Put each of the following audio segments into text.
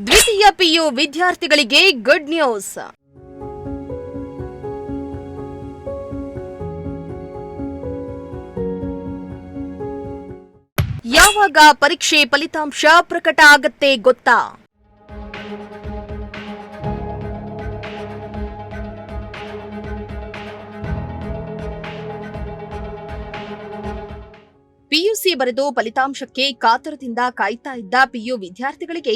ದ್ವಿತೀಯ ಪಿಯು ವಿದ್ಯಾರ್ಥಿಗಳಿಗೆ good news. ಯಾವಾಗ ಪರೀಕ್ಷೆ ಫಲಿತಾಂಶ ಪ್ರಕಟ ಆಗತ್ತೆ ಗೊತ್ತಾ? ಪಿಯುಸಿ ಬರೆದು ಫಲಿತಾಂಶಕ್ಕೆ ಕಾತರದಿಂದ ಕಾಯ್ತಾ ಇದ್ದ ಪಿಯು ವಿದ್ಯಾರ್ಥಿಗಳಿಗೆ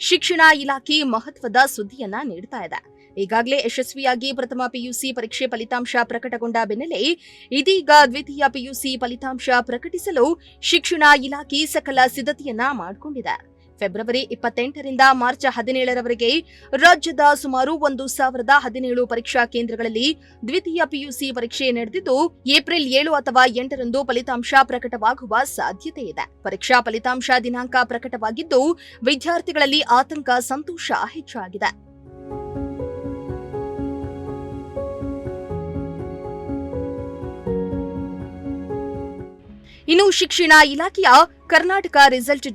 ಶಿಕ್ಷಣ ಇಲಾಖೆ ಮಹತ್ವದ ಸುದ್ದಿಯನ್ನ ನೀಡ್ತಾ ಇದೆ. ಈಗಾಗಲೇ ಯಶಸ್ವಿಯಾಗಿ ಪ್ರಥಮ ಪಿಯುಸಿ ಪರೀಕ್ಷೆ ಫಲಿತಾಂಶ ಪ್ರಕಟಗೊಂಡ ಬೆನ್ನಲ್ಲೇ ಇದೀಗ ದ್ವಿತೀಯ ಪಿಯುಸಿ ಫಲಿತಾಂಶ ಪ್ರಕಟಿಸಲು ಶಿಕ್ಷಣ ಇಲಾಖೆ ಸಕಲ ಸಿದ್ಧತೆಯನ್ನ ಮಾಡಿಕೊಂಡಿದೆ. ಫೆಬ್ರವರಿ 28ರಿಂದ ಮಾರ್ಚ್ 17ರವರೆಗೆ ರಾಜ್ಯದ ಸುಮಾರು 1017 ಪರೀಕ್ಷಾ ಕೇಂದ್ರಗಳಲ್ಲಿ ದ್ವಿತೀಯ ಪಿಯುಸಿ ಪರೀಕ್ಷೆ ನಡೆದಿದ್ದು, ಏಪ್ರಿಲ್ 7 ಅಥವಾ 8ರಂದು ಫಲಿತಾಂಶ ಪ್ರಕಟವಾಗುವ ಸಾಧ್ಯತೆ ಇದೆ. ಪರೀಕ್ಷಾ ಫಲಿತಾಂಶ ದಿನಾಂಕ ಪ್ರಕಟವಾಗಿದ್ದು, ವಿದ್ಯಾರ್ಥಿಗಳಲ್ಲಿ ಆತಂಕ, ಸಂತೋಷ ಹೆಚ್ಚಾಗಿದೆ. ಇನ್ನು ಶಿಕ್ಷಣ ಇಲಾಖೆಯ ಕರ್ನಾಟಕ ರಿಸಲ್ಟ್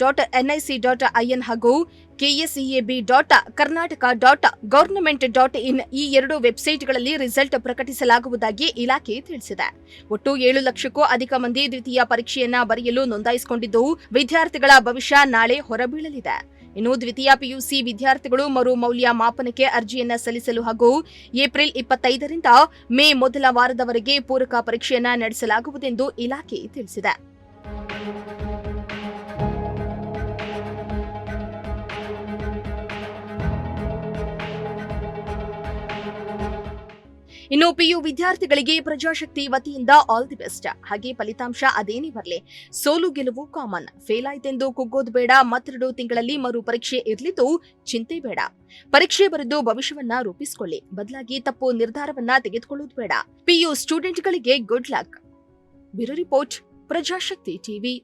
.nic.in ಹಾಗೂ KSEAB.karnataka.government.in ಈ ಎರಡು ವೆಬ್ಸೈಟ್ಗಳಲ್ಲಿ ರಿಸಲ್ಟ್ ಪ್ರಕಟಿಸಲಾಗುವುದಾಗಿ ಇಲಾಖೆ ತಿಳಿಸಿದೆ. ಒಟ್ಟು 7 ಲಕ್ಷಕ್ಕೂ ಅಧಿಕ ಮಂದಿ ದ್ವಿತೀಯ ಪರೀಕ್ಷೆಯನ್ನ ಬರೆಯಲು ನೋಂದಾಯಿಸಿಕೊಂಡಿದ್ದು, ವಿದ್ಯಾರ್ಥಿಗಳ ಭವಿಷ್ಯ ನಾಳೆ ಹೊರಬೀಳಲಿದೆ. ಇನ್ನು ದ್ವಿತೀಯ ಪಿಯುಸಿ ವಿದ್ಯಾರ್ಥಿಗಳು ಮರು ಮೌಲ್ಯಮಾಪನಕ್ಕೆ ಅರ್ಜಿಯನ್ನ ಸಲ್ಲಿಸಲು ಹಾಗೂ ಏಪ್ರಿಲ್ 25ರಿಂದ ಮೇ ಮೊದಲ ವಾರದವರೆಗೆ ಪೂರಕ ಪರೀಕ್ಷೆಯನ್ನ ನಡೆಸಲಾಗುವುದೆಂದು ಇಲಾಖೆ ತಿಳಿಸಿದೆ. ಇನ್ನು ಪಿಯು ವಿದ್ಯಾರ್ಥಿಗಳಿಗೆ ಪ್ರಜಾಶಕ್ತಿ ವತಿಯಿಂದ ಆಲ್ ದಿ ಬೆಸ್ಟ್. ಹಾಗೆ ಫಲಿತಾಂಶ ಅದೇನೇ ಬರಲಿ, ಸೋಲು ಗೆಲುವು ಕಾಮನ್. ಫೇಲ್ ಆಯ್ತೆಂದು ಕುಗ್ಗೋದು ಬೇಡ. ಮತ್ತೆರಡು ತಿಂಗಳಲ್ಲಿ ಮರು ಪರೀಕ್ಷೆ ಇರ್ಲಿದ್ದು ಚಿಂತೆ ಬೇಡ. ಪರೀಕ್ಷೆ ಬರೆದು ಭವಿಷ್ಯವನ್ನ ರೂಪಿಸಿಕೊಳ್ಳಿ. ಬದಲಾಗಿ ತಪ್ಪು ನಿರ್ಧಾರವನ್ನ ತೆಗೆದುಕೊಳ್ಳುವುದು ಬೇಡ. ಪಿಯು ಸ್ಟೂಡೆಂಟ್ಗಳಿಗೆ good luck. Bureau report, Prajashakti TV.